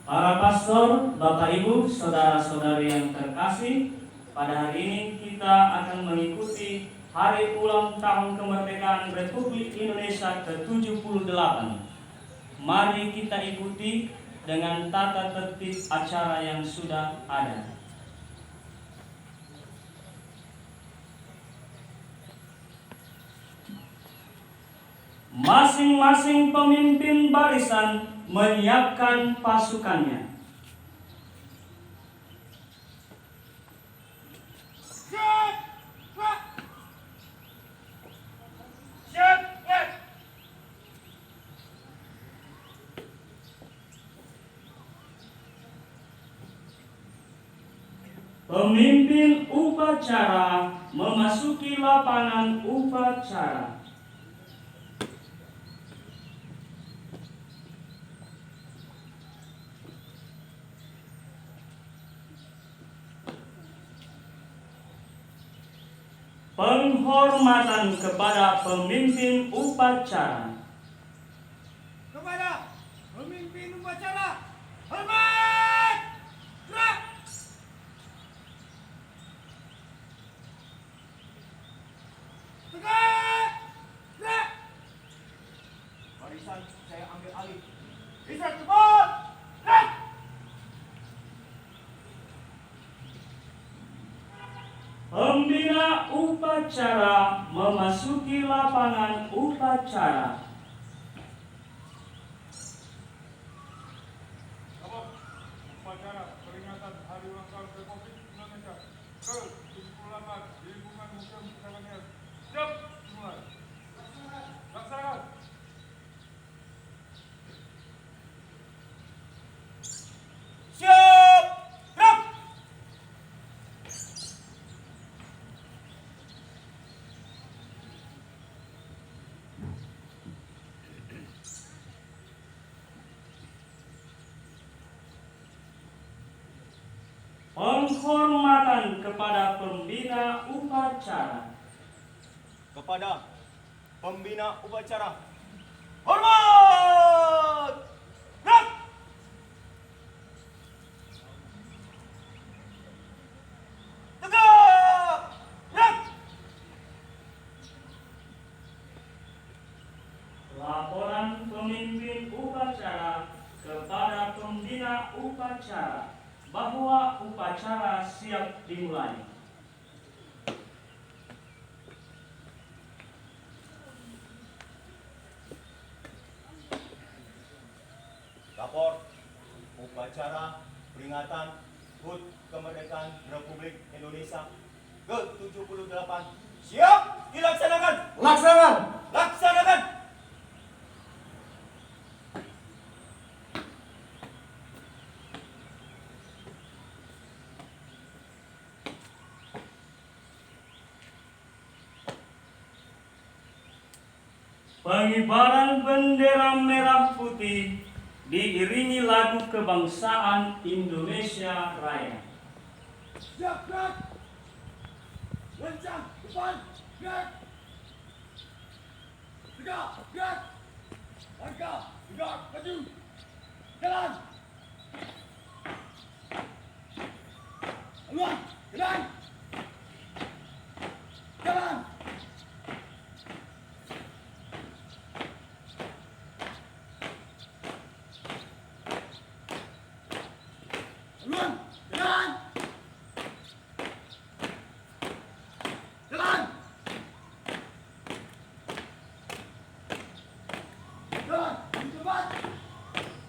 Para pastor, Bapak Ibu, saudara-saudari yang terkasih, pada hari ini kita akan mengikuti Hari Ulang Tahun Kemerdekaan Republik Indonesia ke-78. Mari kita ikuti dengan tata tertib acara yang sudah ada. Masing-masing pemimpin barisan menyiapkan pasukannya. Pemimpin upacara memasuki lapangan upacara. Penghormatan kepada pemimpin upacara. Kepada pemimpin upacara, hormat! Gerak! Tegak! Gerak! Barisan saya ambil alih. Bisa cepat! Gerak! Pembina upacara memasuki lapangan upacara. Upacara peringatan Hari Ulang Tahun Republik Indonesia ke-78 di lingkungan Museum Selandia. Siap, mulai. Laksanakan. Siap! Gerak! Penghormatan kepada pembina upacara. Kepada pembina upacara, hormat! Gerak! Tegak! Gerak! Laporan pemimpin upacara kepada pembina upacara bahwa upacara siap dimulai. Lapor upacara peringatan HUT Kemerdekaan Republik Indonesia ke-78 siap dilaksanakan. Laksanakan. Laksanakan. Pengibaran bendera merah putih diiringi lagu kebangsaan Indonesia Raya. Siap gerak. Lencang depan gerak. Tegak gerak. Langkah tegak maju. Jalan. Haluan jalan. Jalan. Haluan jalan. Jalan. Jalan. Cepat.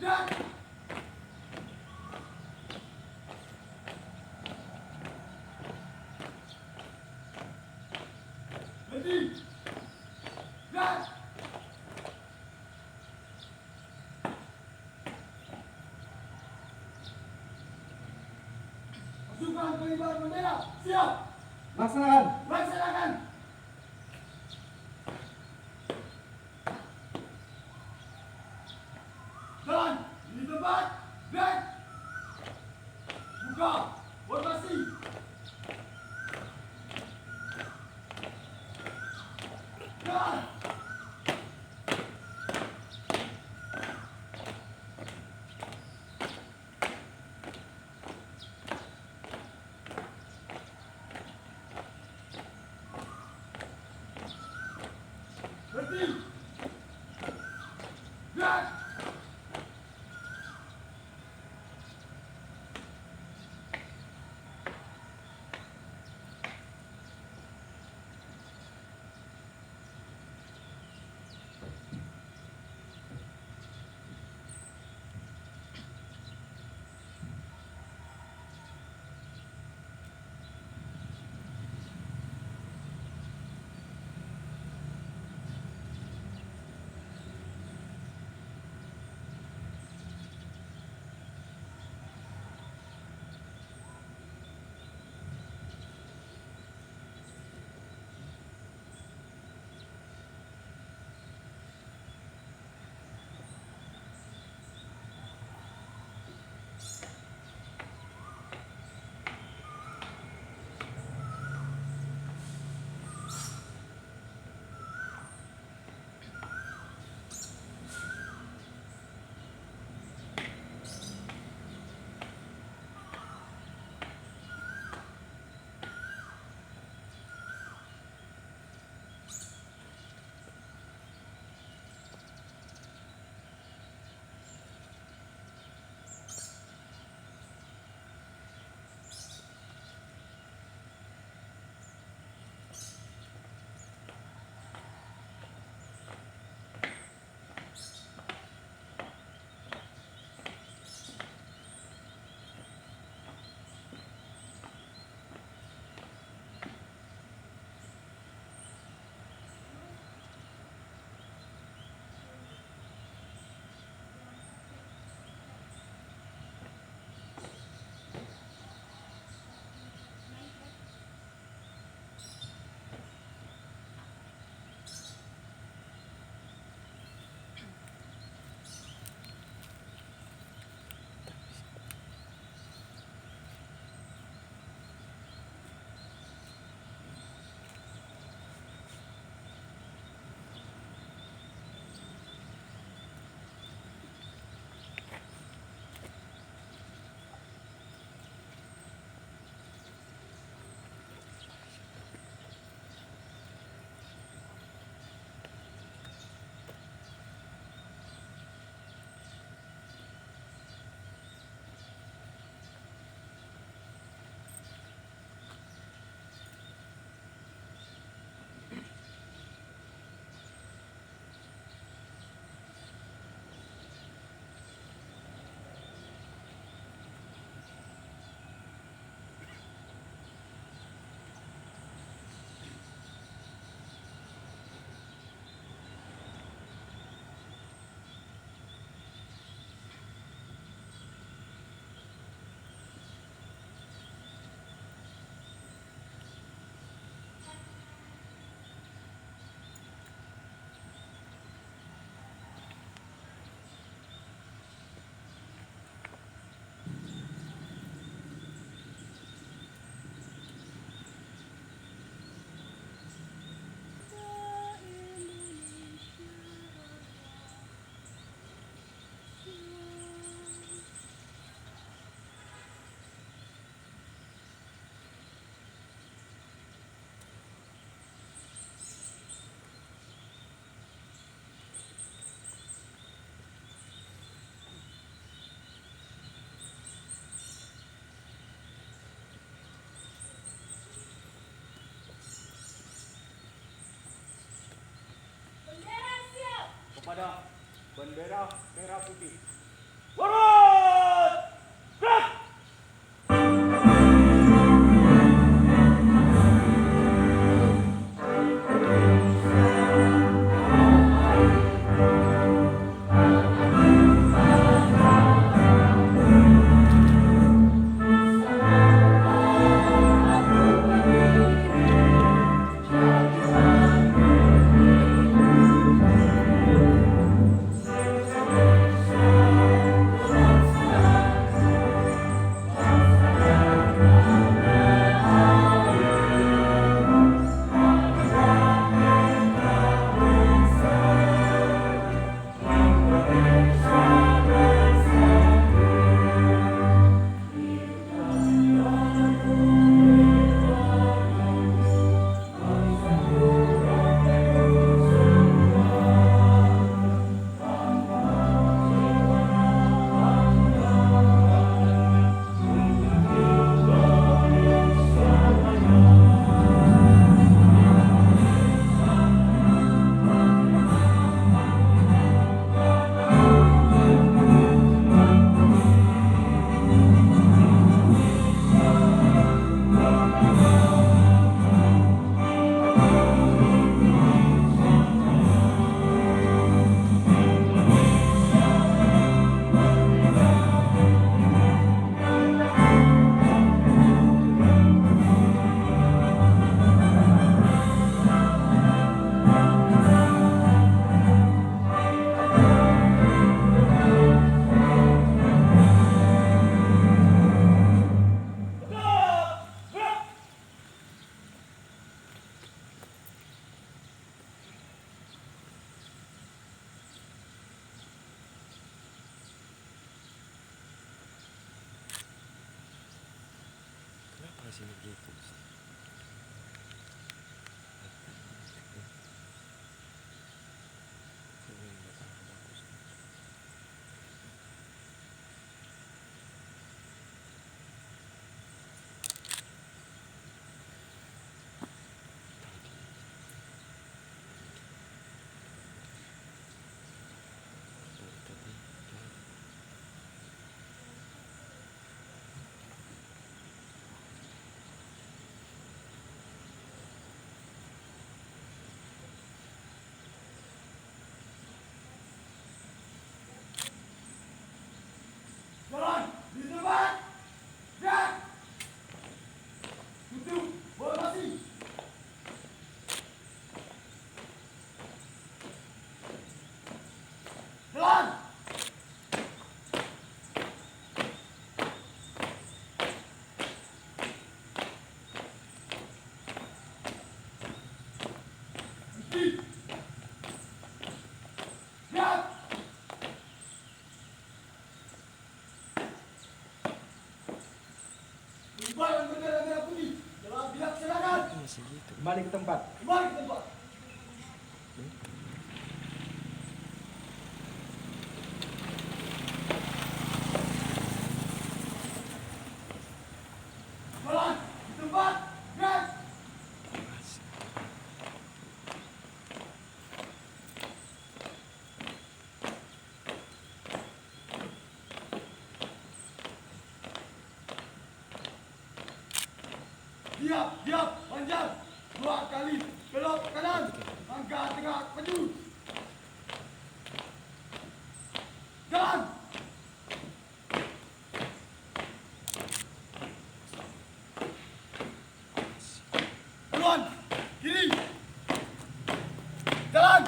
Gerak. Berhenti. Gerak. Pasukan pengibar bendera siap. Laksanakan. Laksanakan. Jalan di tempat. Gerak. Buka. Formasi. Jalan. kepada bendera merah putih. Lurus! Gerak! Kembali ke tempat. Kembali ke tempat. Jalan di tempat. Gerak. Diam, panjang. 2 kali belok kanan. Langkah tegak maju. Jalan. Duluan. Kiri. Jalan.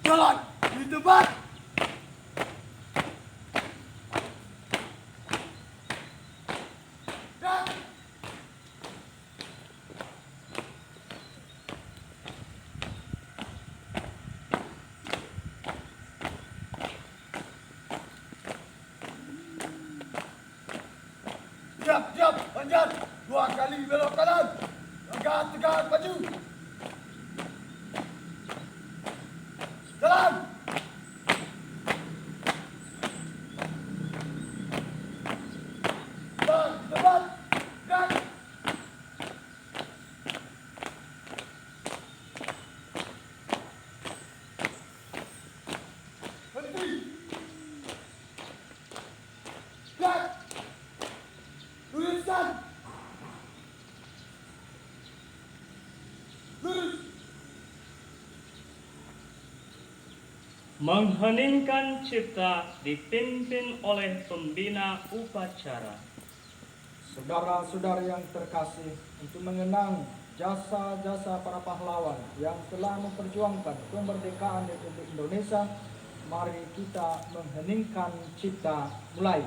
Jalan di tempat. Gerak. Siap, panjang. 2 kali belok kanan. Langkah tegak maju. Jalan. Jalan di tempat. Gerak. Berhenti. Gerak. Luruskan. Lurus. Mengheningkan cipta dipimpin oleh pembina upacara. Saudara-saudara yang terkasih, untuk mengenang jasa-jasa para pahlawan yang telah memperjuangkan kemerdekaan Republik Indonesia, mari kita mengheningkan cipta. Mulai.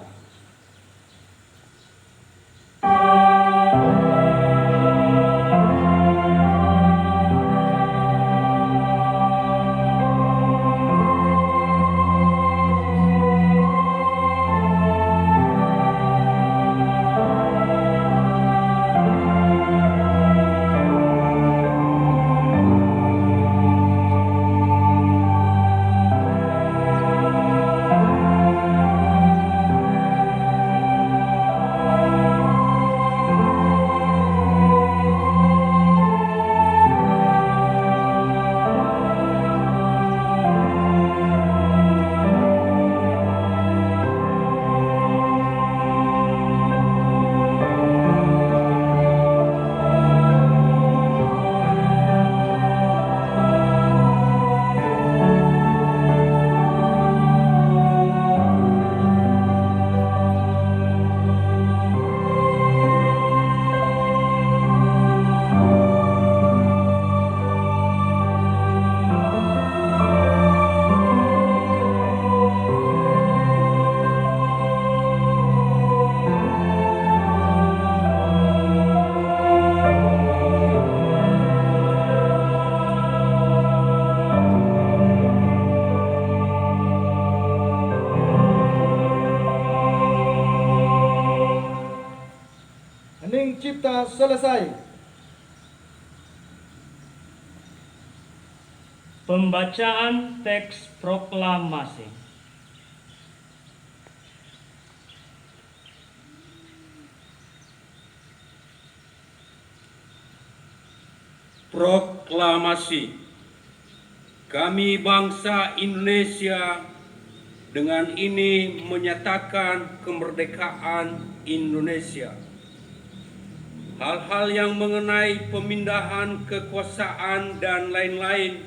Hening cipta selesai. Pembacaan teks proklamasi. Proklamasi. Kami bangsa Indonesia dengan ini menyatakan kemerdekaan Indonesia. Hal-hal yang mengenai pemindahan kekuasaan dan lain-lain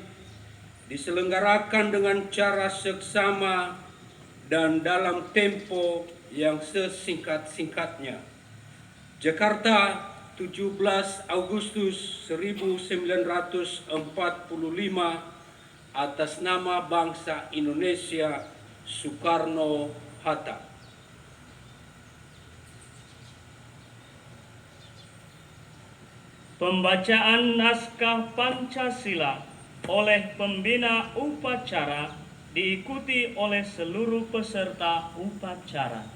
diselenggarakan dengan cara seksama dan dalam tempo yang sesingkat-singkatnya. Jakarta, 17 Agustus 1945, atas nama bangsa Indonesia, Soekarno-Hatta. Pembacaan naskah Pancasila oleh pembina upacara diikuti oleh seluruh peserta upacara.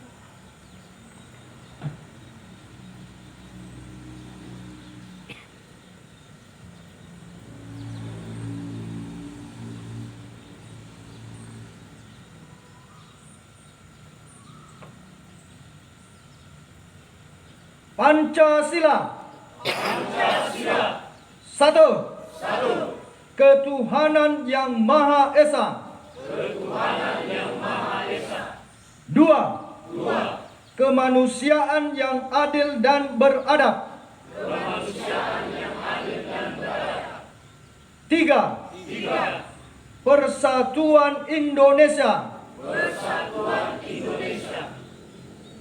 Pancasila. Satu. Ketuhanan yang Maha Esa. Dua. Kemanusiaan yang adil dan beradab. Tiga. Persatuan Indonesia.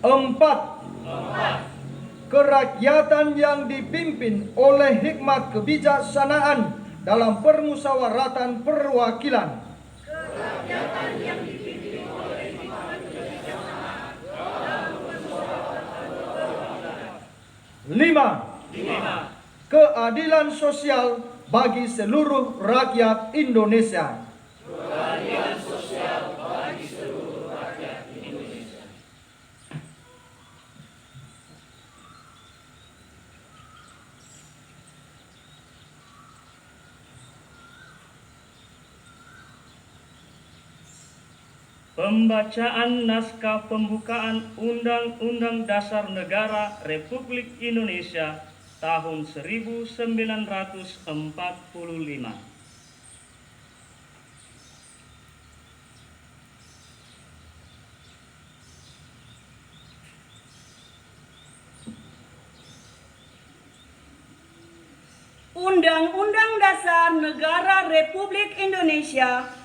Empat. Kerakyatan yang dipimpin oleh hikmat kebijaksanaan dalam permusyawaratan perwakilan. Lima. Keadilan sosial bagi seluruh rakyat Indonesia. Pembacaan naskah pembukaan Undang-Undang Dasar Negara Republik Indonesia tahun 1945. Undang-Undang Dasar Negara Republik Indonesia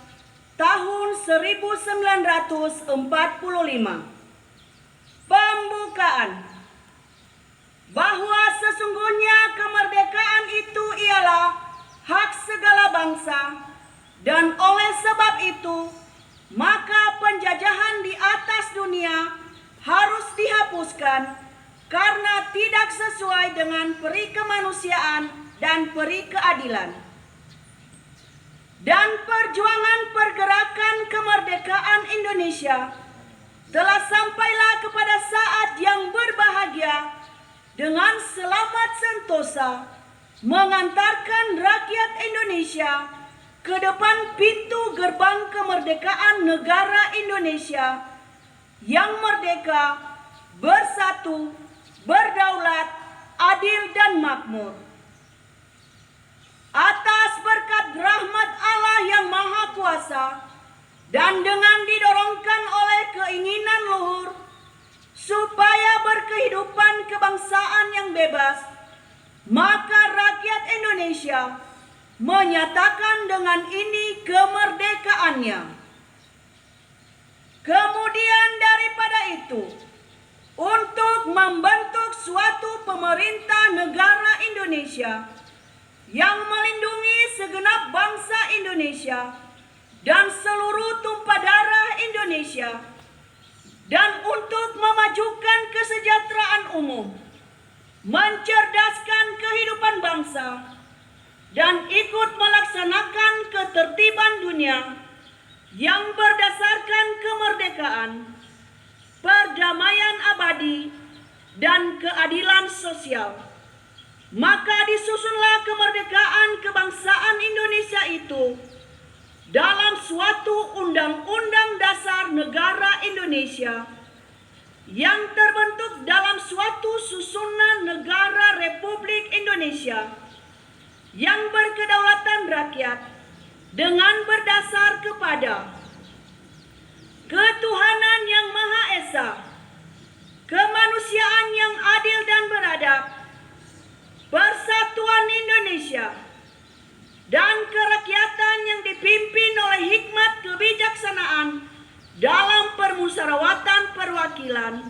tahun 1945. Pembukaan. Bahwa sesungguhnya kemerdekaan itu ialah hak segala bangsa, dan oleh sebab itu maka penjajahan di atas dunia harus dihapuskan karena tidak sesuai dengan peri kemanusiaan dan peri keadilan. Dan perjuangan pergerakan kemerdekaan Indonesia telah sampailah kepada saat yang berbahagia dengan selamat sentosa mengantarkan rakyat Indonesia ke depan pintu gerbang kemerdekaan negara Indonesia yang merdeka, bersatu, berdaulat, adil dan makmur. Atas berkat rahmat Allah yang Maha Kuasa dan dengan didorongkan oleh keinginan luhur supaya berkehidupan kebangsaan yang bebas, maka rakyat Indonesia menyatakan dengan ini kemerdekaannya. Kemudian daripada itu, untuk membentuk suatu pemerintah negara Indonesia yang melindungi segenap bangsa Indonesia dan seluruh tumpah darah Indonesia, dan untuk memajukan kesejahteraan umum, mencerdaskan kehidupan bangsa, dan ikut melaksanakan ketertiban dunia yang berdasarkan kemerdekaan, perdamaian abadi, dan keadilan sosial. Maka disusunlah kemerdekaan kebangsaan Indonesia itu dalam suatu Undang-Undang Dasar Negara Indonesia yang terbentuk dalam suatu susunan negara Republik Indonesia yang berkedaulatan rakyat dengan berdasar kepada ketuhanan yang Maha Esa, kemanusiaan yang adil dan beradab, persatuan Indonesia, dan kerakyatan yang dipimpin oleh hikmat kebijaksanaan dalam permusyawaratan perwakilan,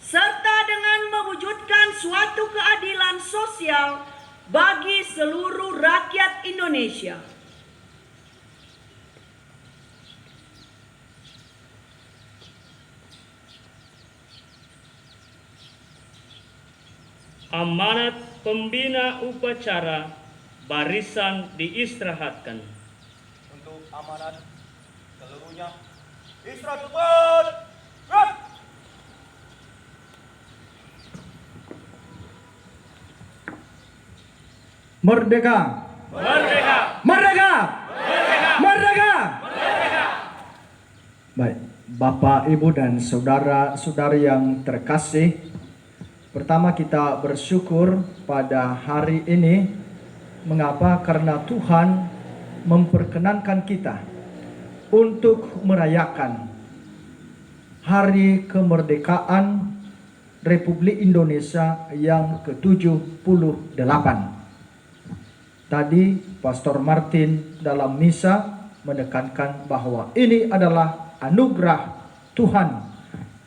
serta dengan mewujudkan suatu keadilan sosial bagi seluruh rakyat Indonesia. Amanat pembina upacara barisan diistirahatkan. Untuk amanat seluruhnya istirahat cepat. Merdeka! Merdeka! Merdeka! Merdeka! Baik, Bapak, Ibu, dan saudara-saudari yang terkasih, Pertama, kita bersyukur pada hari ini. Mengapa? Karena Tuhan memperkenankan kita untuk merayakan Hari Kemerdekaan Republik Indonesia yang ke-78. Tadi Pastor Martin dalam misa menekankan bahwa ini adalah anugerah Tuhan,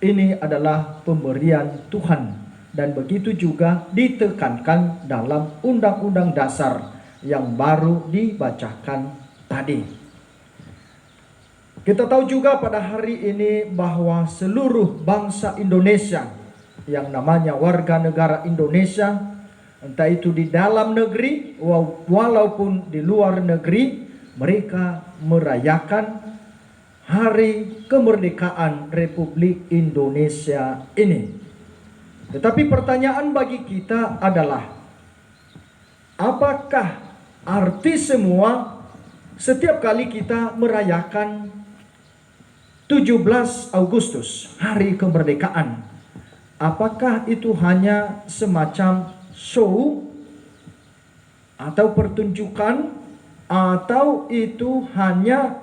ini adalah pemberian Tuhan. Dan begitu juga ditekankan dalam Undang-Undang Dasar yang baru dibacakan tadi. Kita tahu juga pada hari ini bahwa seluruh bangsa Indonesia yang namanya warga negara Indonesia, entah itu di dalam negeri walaupun di luar negeri, mereka merayakan Hari Kemerdekaan Republik Indonesia ini. Tetapi pertanyaan bagi kita adalah, apakah arti semua setiap kali kita merayakan 17 Agustus, Hari Kemerdekaan? Apakah itu hanya semacam show atau pertunjukan, atau itu hanya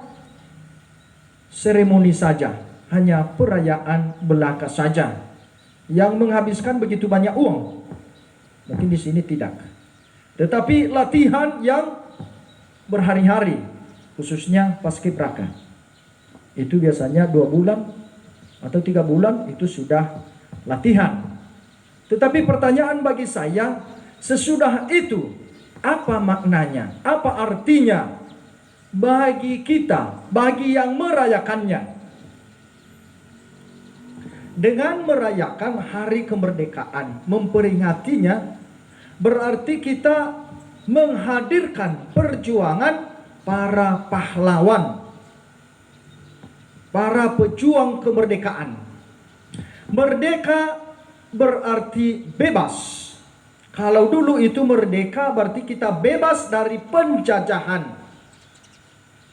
seremoni saja, hanya perayaan belaka saja yang menghabiskan begitu banyak uang? Mungkin di sini tidak. Tetapi latihan yang berhari-hari, khususnya paskibraka, itu biasanya 2 bulan atau 3 bulan itu sudah latihan. Tetapi pertanyaan bagi saya, sesudah itu apa maknanya? Apa artinya bagi kita, bagi yang merayakannya? Dengan merayakan Hari Kemerdekaan, memperingatinya, berarti kita menghadirkan perjuangan para pahlawan, para pejuang kemerdekaan. Merdeka berarti bebas. Kalau dulu itu merdeka berarti kita bebas dari penjajahan.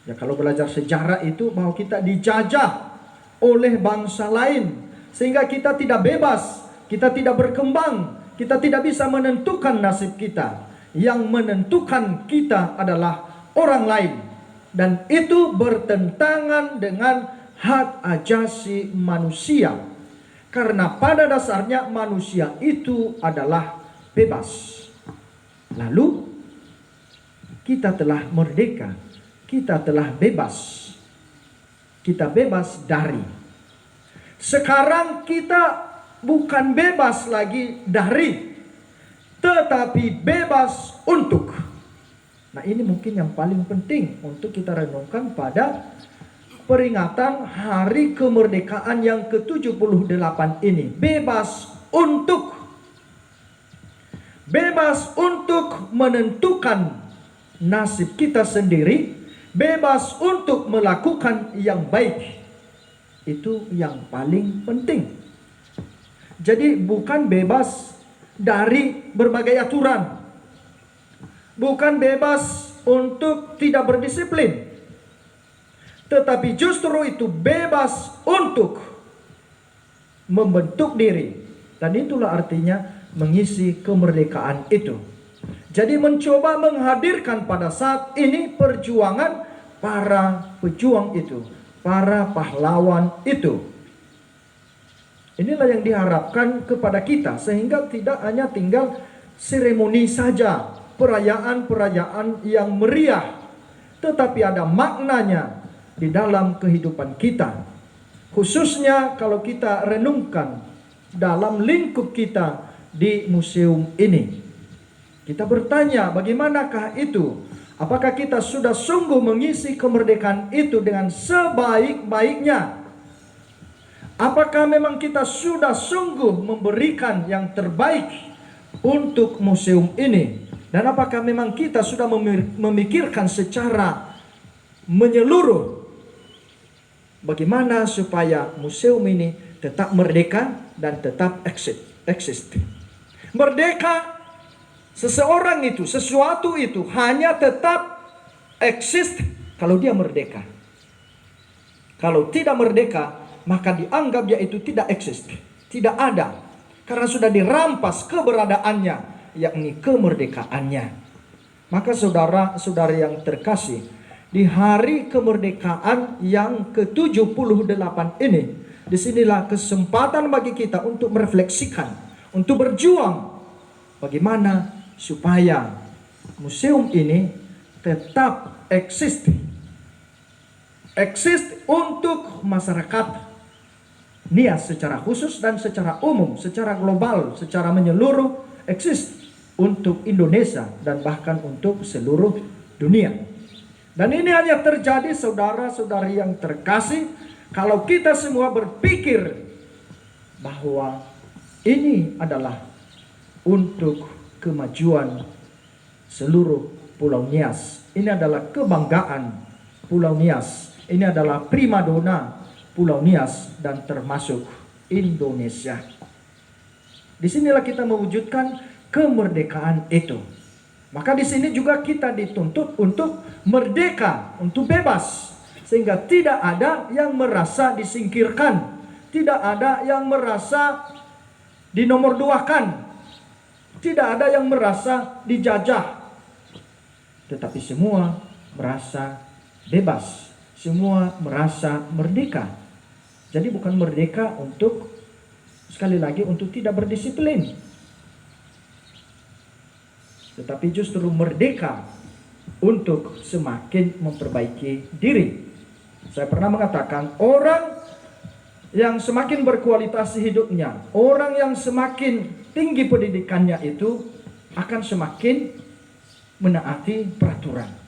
Ya, kalau belajar sejarah itu bahwa kita dijajah oleh bangsa lain, sehingga kita tidak bebas, kita tidak berkembang, kita tidak bisa menentukan nasib kita. Yang menentukan kita adalah orang lain. Dan itu bertentangan dengan hak asasi manusia. Karena pada dasarnya manusia itu adalah bebas. Lalu kita telah merdeka, kita telah bebas. Kita bebas dari. Sekarang kita bukan bebas lagi dari, tetapi bebas untuk. Nah, ini mungkin yang paling penting untuk kita renungkan pada peringatan Hari Kemerdekaan yang ke-78 ini. Bebas untuk. Bebas untuk menentukan nasib kita sendiri. Bebas untuk melakukan yang baik. Itu yang paling penting. Jadi bukan bebas dari berbagai aturan. Bukan bebas untuk tidak berdisiplin. Tetapi justru itu bebas untuk membentuk diri. Dan itulah artinya mengisi kemerdekaan itu. Jadi mencoba menghadirkan pada saat ini perjuangan para pejuang itu, para pahlawan itu. Inilah yang diharapkan kepada kita, sehingga tidak hanya tinggal seremoni saja, perayaan-perayaan yang meriah, tetapi ada maknanya di dalam kehidupan kita. Khususnya kalau kita renungkan dalam lingkup kita di museum ini. Kita bertanya, bagaimanakah itu? Apakah kita sudah sungguh mengisi kemerdekaan itu dengan sebaik-baiknya? Apakah memang kita sudah sungguh memberikan yang terbaik untuk museum ini? Dan apakah memang kita sudah memikirkan secara menyeluruh bagaimana supaya museum ini tetap merdeka dan tetap eksis? Merdeka, seseorang itu, sesuatu itu hanya tetap eksis kalau dia merdeka. Kalau tidak merdeka, maka dianggap dia itu tidak eksis, tidak ada. karena sudah dirampas keberadaannya, yakni kemerdekaannya. Maka saudara-saudara yang terkasih, di hari kemerdekaan yang ke-78 ini, disinilah kesempatan bagi kita untuk merefleksikan, untuk berjuang bagaimana supaya museum ini tetap eksis untuk masyarakat Nias secara khusus dan secara umum, secara global, secara menyeluruh, eksis untuk Indonesia dan bahkan untuk seluruh dunia. Dan ini hanya terjadi, saudara-saudari yang terkasih, kalau kita semua berpikir bahwa ini adalah untuk kemajuan seluruh Pulau Nias. Ini adalah kebanggaan Pulau Nias. Ini adalah primadona Pulau Nias dan termasuk Indonesia. Disinilah kita mewujudkan kemerdekaan itu. Maka di sini juga kita dituntut untuk merdeka, untuk bebas, sehingga tidak ada yang merasa disingkirkan, tidak ada yang merasa dinomorduakan, tidak ada yang merasa dijajah, tetapi semua merasa bebas, semua merasa merdeka. Jadi bukan merdeka untuk, sekali lagi, untuk tidak berdisiplin, tetapi justru merdeka untuk semakin memperbaiki diri. Saya pernah mengatakan, orang yang semakin berkualitas hidupnya, orang yang semakin tinggi pendidikannya itu akan semakin menaati peraturan.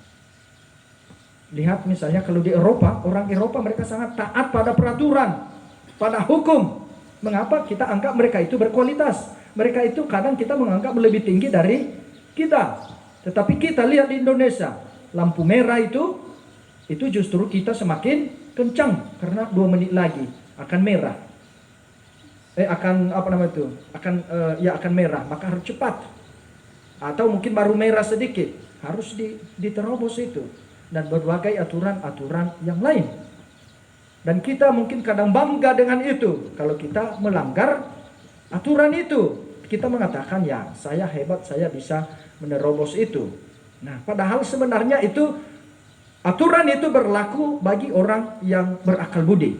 Lihat misalnya kalau di Eropa, orang Eropa mereka sangat taat pada peraturan, pada hukum. Mengapa kita anggap mereka itu berkualitas? Mereka itu kadang kita menganggap lebih tinggi dari kita. Tetapi kita lihat di Indonesia, lampu merah itu justru kita semakin kencang, karena 2 menit lagi akan merah. Akan merah, maka harus cepat. Atau mungkin baru merah sedikit, harus diterobos itu. Dan berbagai aturan-aturan yang lain. Dan kita mungkin kadang bangga dengan itu. Kalau kita melanggar aturan itu, kita mengatakan, ya saya hebat, saya bisa menerobos itu. Nah, padahal sebenarnya itu aturan itu berlaku bagi orang yang berakal budi.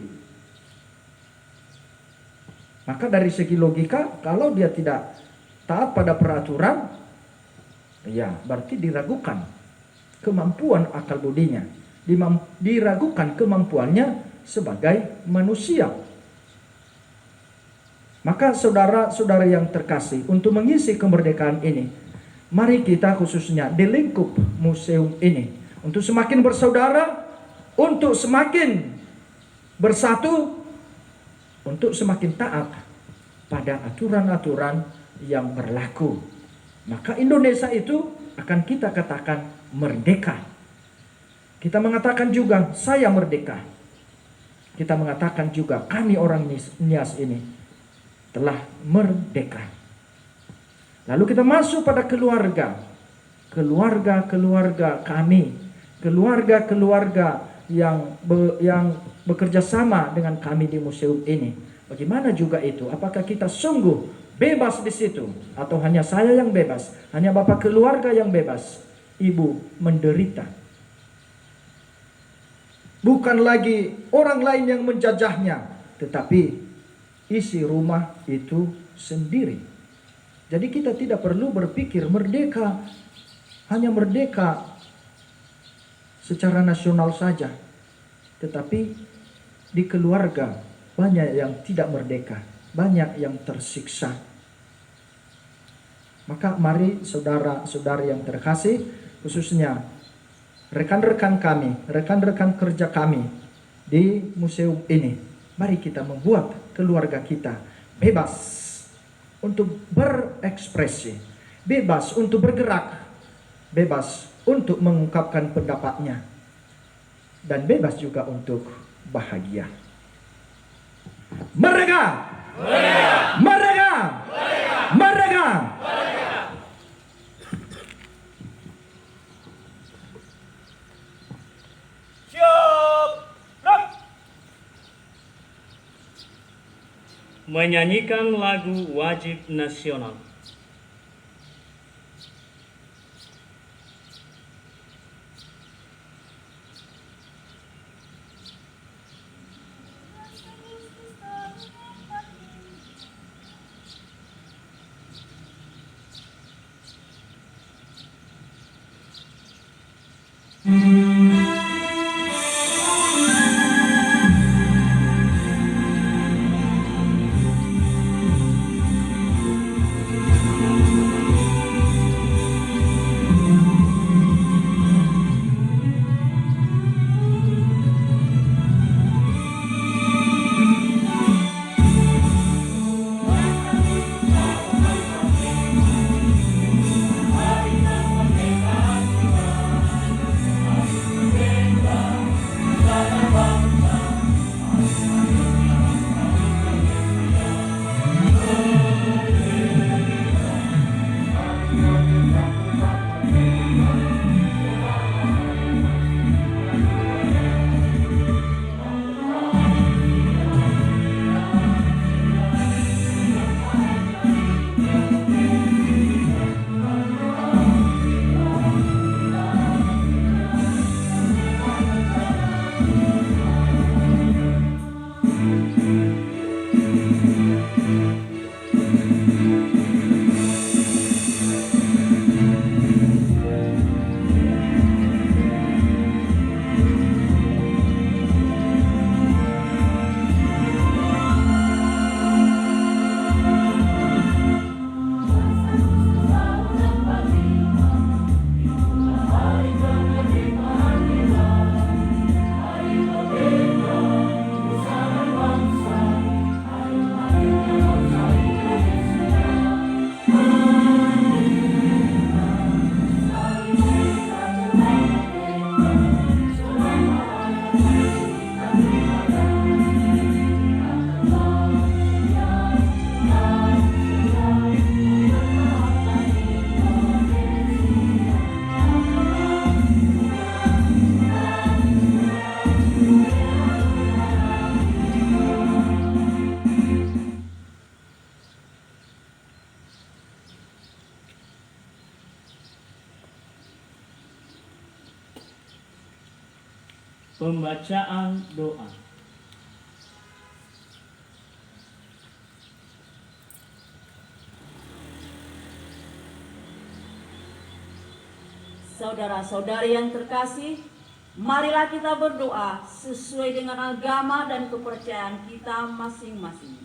Maka dari segi logika, kalau dia tidak taat pada peraturan, ya berarti diragukan kemampuan akal budinya, diragukan kemampuannya sebagai manusia. Maka saudara-saudara yang terkasih, untuk mengisi kemerdekaan ini, mari kita khususnya di lingkup museum ini, untuk semakin bersaudara, untuk semakin bersatu, untuk semakin taat pada aturan-aturan yang berlaku. Maka Indonesia itu akan kita katakan merdeka. Kita mengatakan juga saya merdeka. Kita mengatakan juga kami orang Nias ini telah merdeka. Lalu kita masuk pada keluarga kami, keluarga yang bekerja sama dengan kami di museum ini. Bagaimana juga itu? Apakah kita sungguh bebas di situ, atau hanya saya yang bebas, hanya bapak keluarga yang bebas? Ibu menderita. Bukan lagi orang lain yang menjajahnya, tetapi isi rumah itu sendiri. Jadi kita tidak perlu berpikir merdeka, hanya merdeka secara nasional saja. Tetapi di keluarga banyak yang tidak merdeka, banyak yang tersiksa. Maka mari saudara-saudari yang terkasih, khususnya rekan-rekan kami, rekan-rekan kerja kami di museum ini, mari kita membuat keluarga kita bebas untuk berekspresi, bebas untuk bergerak, bebas untuk mengungkapkan pendapatnya, dan bebas juga untuk bahagia. Merdeka! Merdeka! Merdeka! Merdeka! Siap! Gerak! menyanyikan lagu wajib nasional. Pembacaan doa. Saudara-saudari yang terkasih, marilah kita berdoa sesuai dengan agama dan kepercayaan kita masing-masing.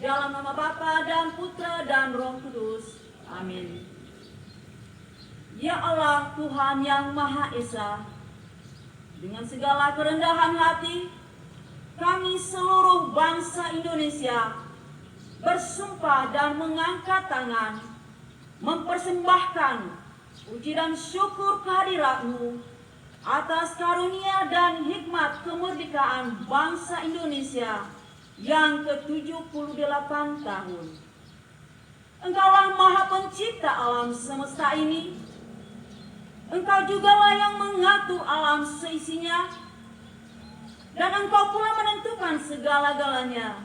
Dalam nama Bapa dan Putra dan Roh Kudus. Amin. Ya Allah, Tuhan yang Maha Esa, dengan segala kerendahan hati, kami seluruh bangsa Indonesia bersumpah dan mengangkat tangan, mempersembahkan puji dan syukur kehadirat-Mu atas karunia dan hikmat kemerdekaan bangsa Indonesia yang ke-78 tahun. Engkaulah Maha Pencipta alam semesta ini. Engkau jugalah yang mengatur alam seisinya, dan Engkau pula menentukan segala-galanya.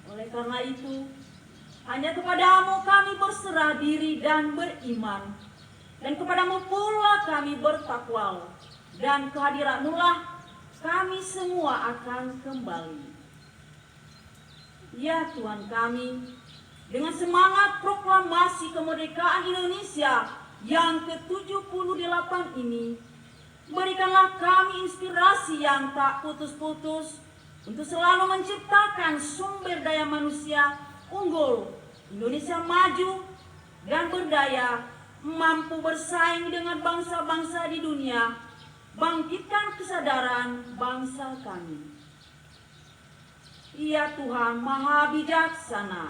Oleh karena itu, hanya kepadamu kami berserah diri dan beriman, dan kepadamu pula kami bertakwal, dan kehadirat-Mu lah kami semua akan kembali. Ya Tuhan kami, dengan semangat proklamasi kemerdekaan Indonesia yang ke-78 ini, berikanlah kami inspirasi yang tak putus-putus untuk selalu menciptakan sumber daya manusia unggul, Indonesia maju dan berdaya, mampu bersaing dengan bangsa-bangsa di dunia, bangkitkan kesadaran bangsa kami. Ya Tuhan Maha Bijaksana,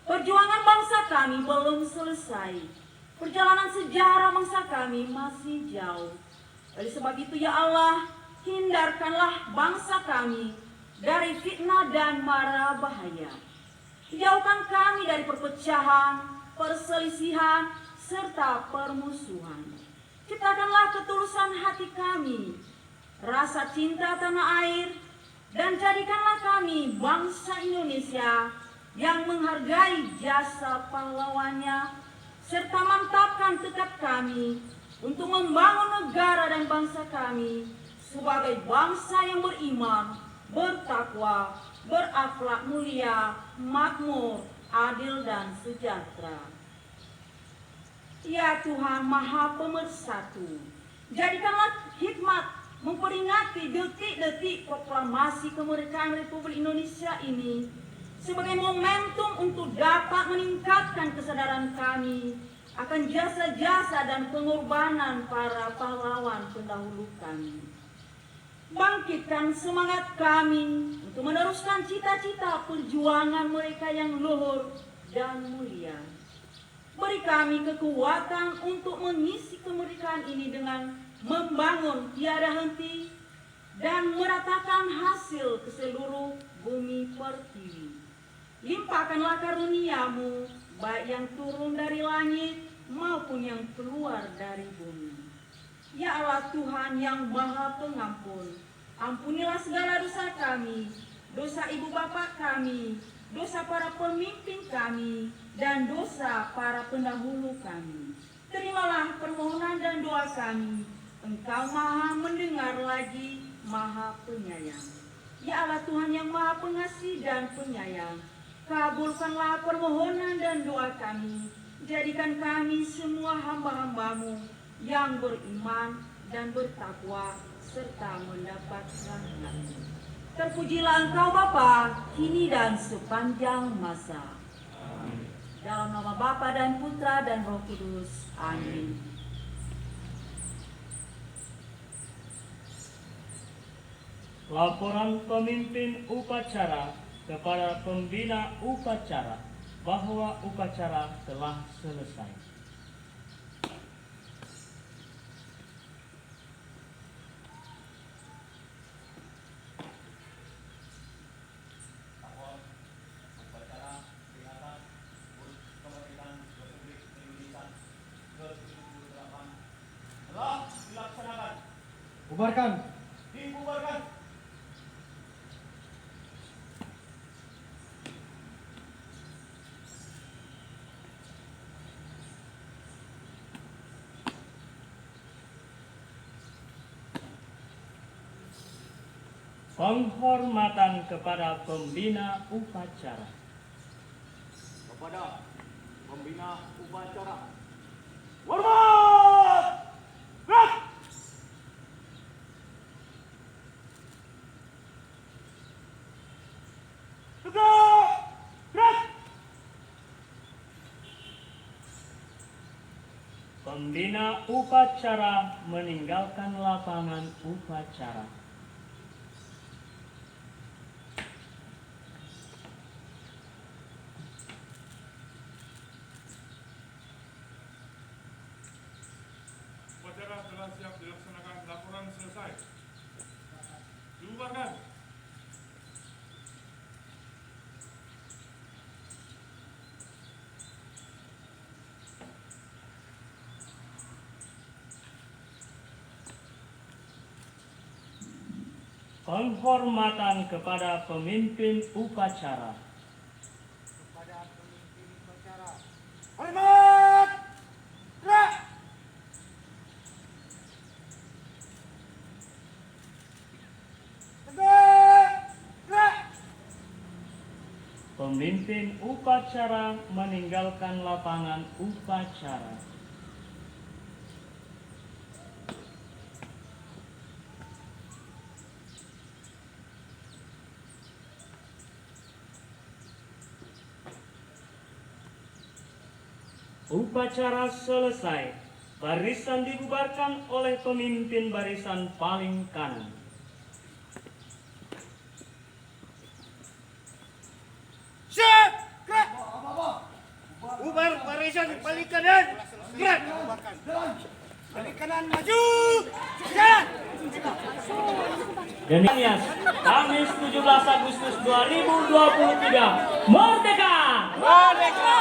perjuangan bangsa kami belum selesai. Perjalanan sejarah bangsa kami masih jauh. Oleh sebab itu ya Allah, hindarkanlah bangsa kami dari fitnah dan mara bahaya. Jauhkan kami dari perpecahan, perselisihan, serta permusuhan. Ciptakanlah ketulusan hati kami, rasa cinta tanah air, Dan jadikanlah kami bangsa Indonesia yang menghargai jasa pahlawannya, serta mantapkan tekad kami untuk membangun negara dan bangsa kami sebagai bangsa yang beriman, bertakwa, berakhlak mulia, makmur, adil, dan sejahtera. Ya Tuhan Maha Pemersatu, jadikanlah hikmat memperingati detik-detik proklamasi kemerdekaan Republik Indonesia ini sebagai momentum untuk dapat meningkatkan kesadaran kami akan jasa-jasa dan pengorbanan para pahlawan pendahulu kami. Bangkitkan semangat kami untuk meneruskan cita-cita perjuangan mereka yang luhur dan mulia. Beri kami kekuatan untuk mengisi kemerdekaan ini dengan membangun tiada henti dan meratakan hasil ke seluruh bumi pertiwi. Limpahkanlah karunia-Mu, baik yang turun dari langit maupun yang keluar dari bumi. Ya Allah Tuhan yang Maha Pengampun, ampunilah segala dosa kami, dosa ibu bapa kami, dosa para pemimpin kami, dan dosa para pendahulu kami. Terimalah permohonan dan doa kami, Engkau Maha mendengar lagi Maha Penyayang. Ya Allah Tuhan yang Maha Pengasih dan Penyayang, kabulkanlah permohonan dan doa kami. Jadikan kami semua hamba-Hamba-Mu yang beriman dan bertakwa serta mendapat rahmat-Mu. Terpujilah Engkau Bapa, kini dan sepanjang masa. Dalam nama Bapa dan Putra dan Roh Kudus. Amin. Laporan pemimpin upacara kepada pembina upacara bahwa upacara telah selesai. Bahwa upacara peringatan HUT kemerdekaan Republik Indonesia ke-78 telah dilaksanakan. Bubarkan. Dibubarkan. Penghormatan kepada pembina upacara. Kepada pembina upacara. Hormat! Gerak! Tegak! Gerak! Pembina upacara meninggalkan lapangan upacara. Upacara telah siap dilaksanakan. Laporan selesai. Dibubarkan. Penghormatan kepada pemimpin upacara. Hormat! Gerak! Tegak! Gerak! Pemimpin upacara meninggalkan lapangan upacara. Upacara selesai. Barisan dibubarkan oleh pemimpin barisan paling kanan. Siap! Gerak! Bubar barisan paling kanan. Gerak! Paling kanan maju! Jalan! Demikian Kamis 17 Agustus 2023. Merdeka! Merdeka!